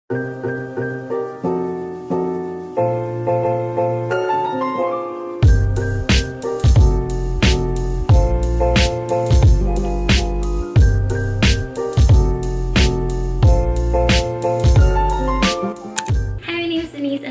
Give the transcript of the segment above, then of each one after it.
And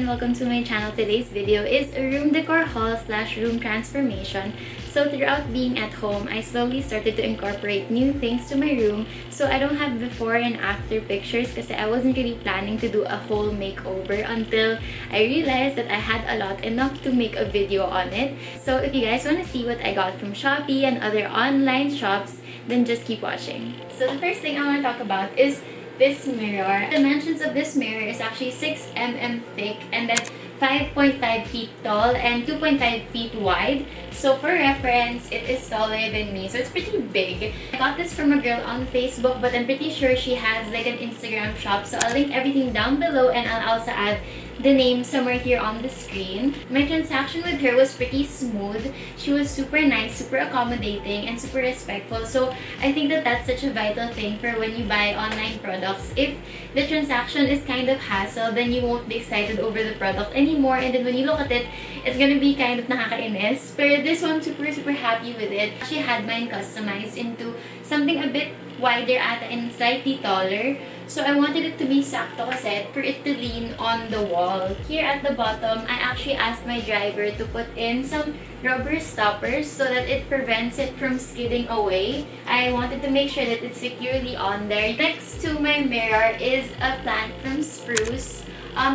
welcome to my channel. Today's video is a room decor haul / room transformation. So throughout being at home, I slowly started to incorporate new things to my room. So I don't have before and after pictures because I wasn't really planning to do a whole makeover until I realized that I had a lot enough to make a video on it. So if you guys want to see what I got from Shopee and other online shops, then just keep watching. So the first thing I want to talk about is this mirror. The dimensions of this mirror is actually 6 mm thick and then 5.5 feet tall and 2.5 feet wide. So for reference, it is taller than me, so it's pretty big. I got this from a girl on Facebook, but I'm pretty sure she has like an Instagram shop, so I'll link everything down below and I'll also add the name somewhere here on the screen. My transaction with her was pretty smooth. She was super nice, super accommodating, and super respectful. So I think that that's such a vital thing for when you buy online products. If the transaction is kind of hassle, then you won't be excited over the product anymore, and then when you look at it, it's gonna be kind of nakakainis. But this one, super happy with it. She had mine customized into something a bit wider ata and slightly taller. So I wanted it to be sakto kasi for it to lean on the wall. Here at the bottom, I actually asked my driver to put in some rubber stoppers so that it prevents it from skidding away. I wanted to make sure that it's securely on there. Next to my mirror is a plant from Spruce.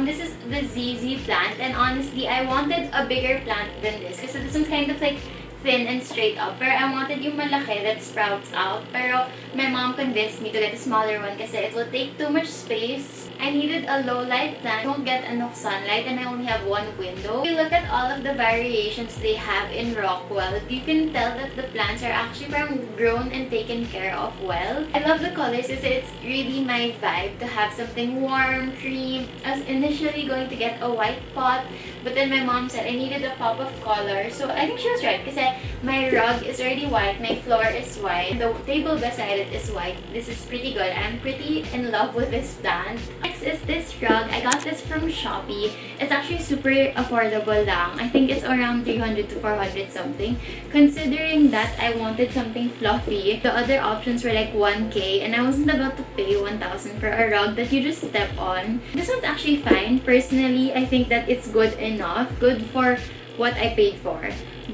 This is the ZZ plant, and honestly, I wanted a bigger plant than this because this one's kind of like thin and straight up. Pero I wanted yung malaki that sprouts out. Pero my mom convinced me to get a smaller one kasi it will take too much space. I needed a low light plant. I don't get enough sunlight and I only have one window. If you look at all of the variations they have in Rockwell, you can tell that the plants are actually grown and taken care of well. I love the colors because it's really my vibe to have something warm, cream. I was initially going to get a white pot, but then my mom said I needed a pop of color. So I think she was right kasi my rug is already white, my floor is white, the table beside it is white. This is pretty good. I'm pretty in love with this plant. Next is this rug. I got this from Shopee. It's actually super affordable lang. I think it's around 300 to 400 something. Considering that I wanted something fluffy, the other options were like 1K and I wasn't about to pay 1,000 for a rug that you just step on. This one's actually fine. Personally, I think that it's good enough. Good for what I paid for.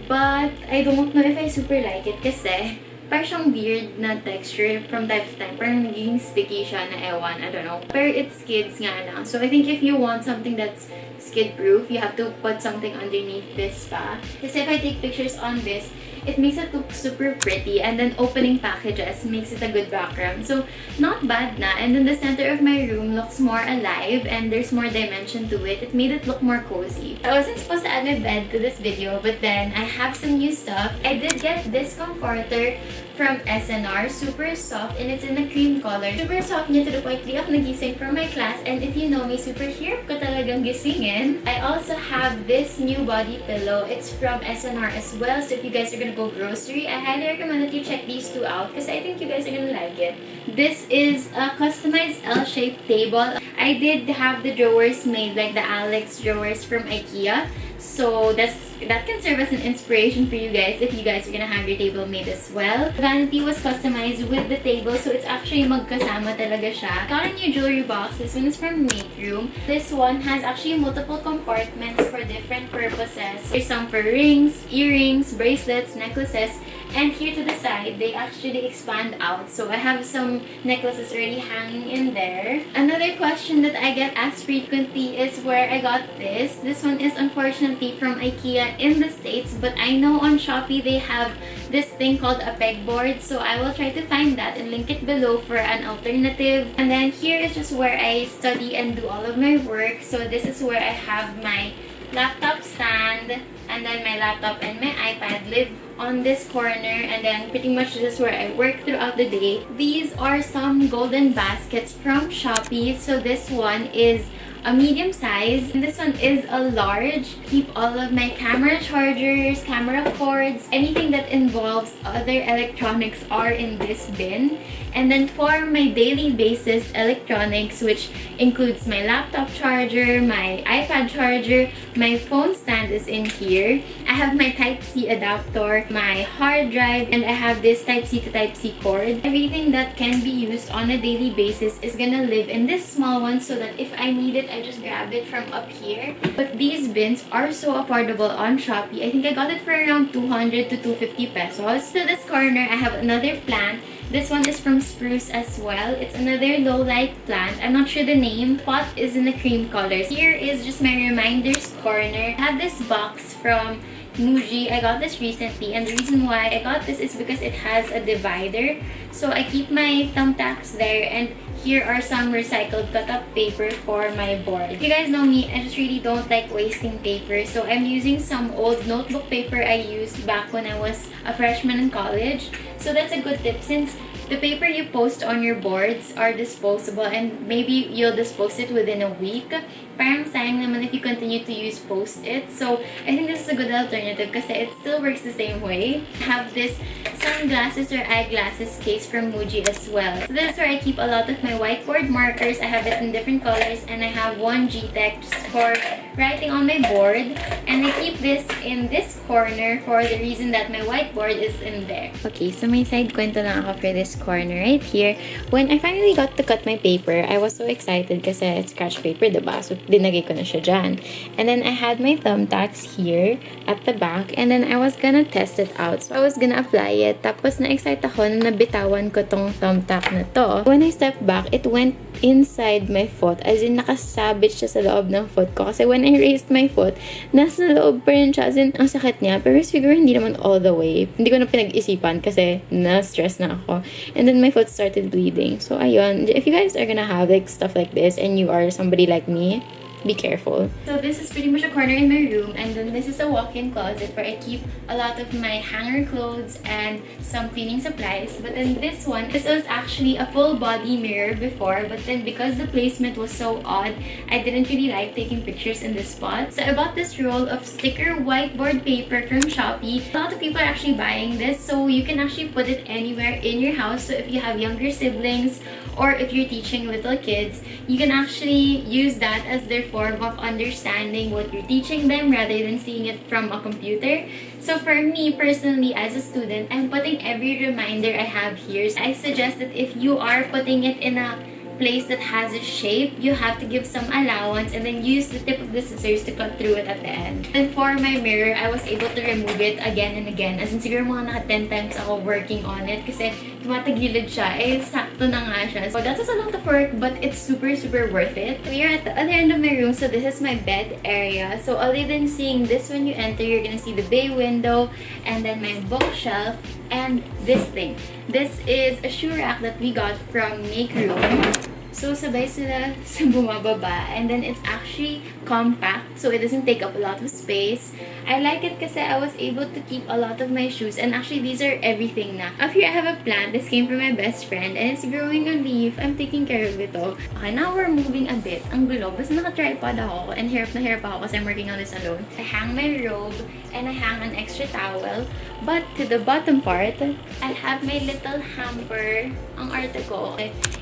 But I don't know if I super like it kasi parang siyang weird na texture from time to time. Parang naging sticky siya na ewan. I don't know. Pero it skids nga na. So I think if you want something that's skid-proof, you have to put something underneath this pa. Kasi if I take pictures on this, it makes it look super pretty, and then opening packages makes it a good background. So, not bad na. And then the center of my room looks more alive and there's more dimension to it. It made it look more cozy. I wasn't supposed to add my bed to this video, but then I have some new stuff. I did get this comforter from SNR. Super soft and it's in a cream color. Super soft niya to the point di ako nagising from my class, and if you know me, super hirap ko talagang gisingin. I also have this new body pillow. It's from SNR as well, so if you guys are gonna go grocery, I highly recommend that you check these two out because I think you guys are gonna like it. This is a customized L-shaped table. I did have the drawers made like the Alex drawers from IKEA. So that can serve as an inspiration for you guys if you guys are gonna have your table made as well. The vanity was customized with the table, so it's actually magkasama talaga siya. Got a new jewelry box. This one is from Make Room. This one has actually multiple compartments for different purposes. There's some for rings, earrings, bracelets, necklaces, and here to the side, they actually expand out. So I have some necklaces already hanging in there. Another question that I get asked frequently is where I got this. This one is unfortunately from IKEA in the States, but I know on Shopee they have this thing called a pegboard. So I will try to find that and link it below for an alternative. And then here is just where I study and do all of my work. So this is where I have my laptop stand, and then my laptop and my iPad live on this corner, and then pretty much this is where I work throughout the day. These are some golden baskets from Shopee. So this one is a medium size. And this one is a large. Keep all of my camera chargers, camera cords, anything that involves other electronics are in this bin. And then for my daily basis electronics, which includes my laptop charger, my iPad charger, my phone stand is in here. I have my Type-C adapter, my hard drive, and I have this Type-C to Type-C cord. Everything that can be used on a daily basis is gonna live in this small one, so that if I need it, I just grab it from up here. But these bins are so affordable on Shopee. I think I got it for around 200 to 250 pesos. So this corner, I have another plant. This one is from Spruce as well. It's another low light plant. I'm not sure the name. Pot is in the cream colors. Here is just my reminders corner. I have this box from Muji. I got this recently, and the reason why I got this is because it has a divider. So I keep my thumbtacks there, and here are some recycled cut-up paper for my board. If you guys know me, I just really don't like wasting paper. So I'm using some old notebook paper I used back when I was a freshman in college. So that's a good tip, since the paper you post on your boards are disposable and maybe you'll dispose it within a week. Parang sayang naman if you continue to use Post-it. So I think this is a good alternative kasi it still works the same way. I have this sunglasses or eyeglasses case from Muji as well. So this is where I keep a lot of my whiteboard markers. I have it in different colors, and I have one G-Tech just for writing on my board. And I keep this in this corner for the reason that my whiteboard is in there. Okay, so may side kwento lang ako for this corner right here. When I finally got to cut my paper, I was so excited kasi it's scratch paper, diba? So dinagay ko na siya dyan. And then I had my thumbtacks here at the back, and then I was gonna test it out. So I was gonna apply it. Tapos na-excite ako na nabitawan ko tong thumbtack na to. When I stepped back, it went inside my foot. As in, nakasabit siya sa loob ng foot ko. Kasi when I raised my foot, nasa loob pa rin siya. As in, ang sakit niya. Pero siguro hindi naman all the way. Hindi ko na pinag-isipan kasi na-stress na ako. And then my foot started bleeding. So ayun, if you guys are gonna have like stuff like this and you are somebody like me, be careful. So this is pretty much a corner in my room, and then this is a walk-in closet where I keep a lot of my hanger clothes and some cleaning supplies. But then this was actually a full body mirror before, but then because the placement was so odd, I didn't really like taking pictures in this spot. So I bought this roll of sticker whiteboard paper from Shopee. A lot of people are actually buying this, so you can actually put it anywhere in your house. So if you have younger siblings, or if you're teaching little kids, you can actually use that as their form of understanding what you're teaching them rather than seeing it from a computer. So for me personally, as a student, I'm putting every reminder I have here. I suggest that if you are putting it in a place that has a shape, you have to give some allowance and then use the tip of the scissors to cut through it at the end. And for my mirror, I was able to remove it again and again. As in, siguro mga naka 10 times ako working on it kasi tumatagilid siya. Eh, sakto na nga siya. So that was a lot of work, but it's super worth it. We are at the other end of my room, so this is my bed area. So other than seeing this when you enter, you're gonna see the bay window and then my bookshelf and this thing. This is a shoe rack that we got from Makeover. So sabay sila sa bumababa, and then it's actually compact, so it doesn't take up a lot of space. I like it kasi I was able to keep a lot of my shoes, and actually these are everything na. Up here I have a plant. This came from my best friend and it's growing a leaf. I'm taking care of it all. Okay, now we're moving a bit. Ang gulo. Basta naka-tripod ako and hirap na hirap ako kasi I'm working on this alone. I hang my robe and I hang an extra towel. But to the bottom part, I have my little hamper. Ang arte ko.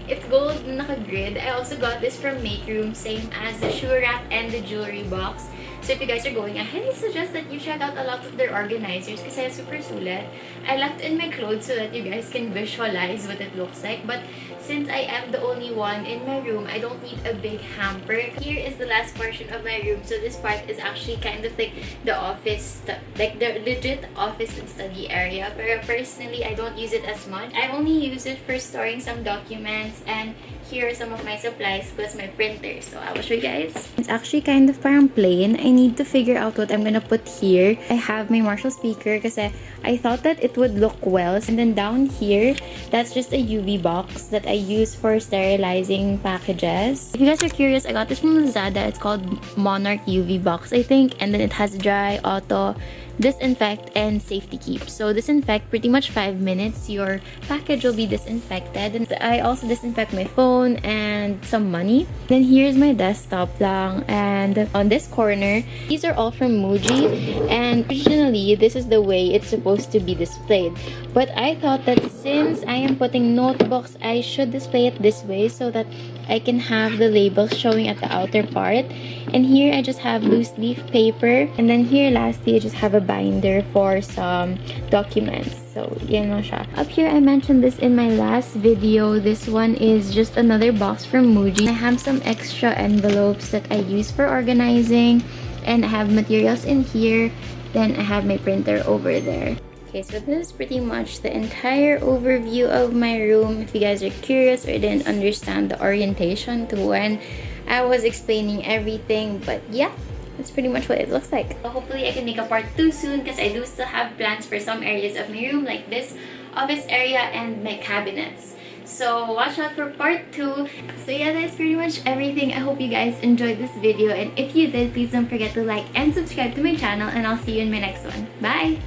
It's gold na naka-grid. I also got this from Make Room, same as the shoe rack and the jewelry box. So if you guys are going, I highly suggest that you check out a lot of their organizers kasi super sulit. I left in my clothes so that you guys can visualize what it looks like. But since I am the only one in my room, I don't need a big hamper. Here is the last portion of my room. So this part is actually kind of like the office, like the legit office and study area. But personally, I don't use it as much. I only use it for storing some documents, and here are some of my supplies plus my printer. So I will show you guys. It's actually kind of parang plain. I need to figure out what I'm gonna put here. I have my Marshall speaker kasi I thought that it would look well. And then down here, that's just a UV box that I use for sterilizing packages. If you guys are curious, I got this from Lazada. It's called Monarch UV box, I think. And then it has dry, auto, disinfect and safety keep. So disinfect pretty much 5 minutes, your package will be disinfected. And I also disinfect my phone and some money. Then here's my desktop lang, and on this corner, these are all from Muji, and originally this is the way it's supposed to be displayed. But I thought that since I am putting notebooks, I should display it this way so that I can have the labels showing at the outer part. And here I just have loose leaf paper, and then here lastly I just have a binder for some documents. So yan na siya. Up here I mentioned this in my last video. This one is just another box from Muji. I have some extra envelopes that I use for organizing, and I have materials in here. Then I have my printer over there. Okay, so this is pretty much the entire overview of my room. If you guys are curious or didn't understand the orientation to when I was explaining everything, but yeah, that's pretty much what it looks like. So hopefully I can make a part 2 soon, because I do still have plans for some areas of my room, like this office area and my cabinets. So watch out for part 2. So yeah, that's pretty much everything. I hope you guys enjoyed this video, and if you did, please don't forget to like and subscribe to my channel, and I'll see you in my next one. Bye!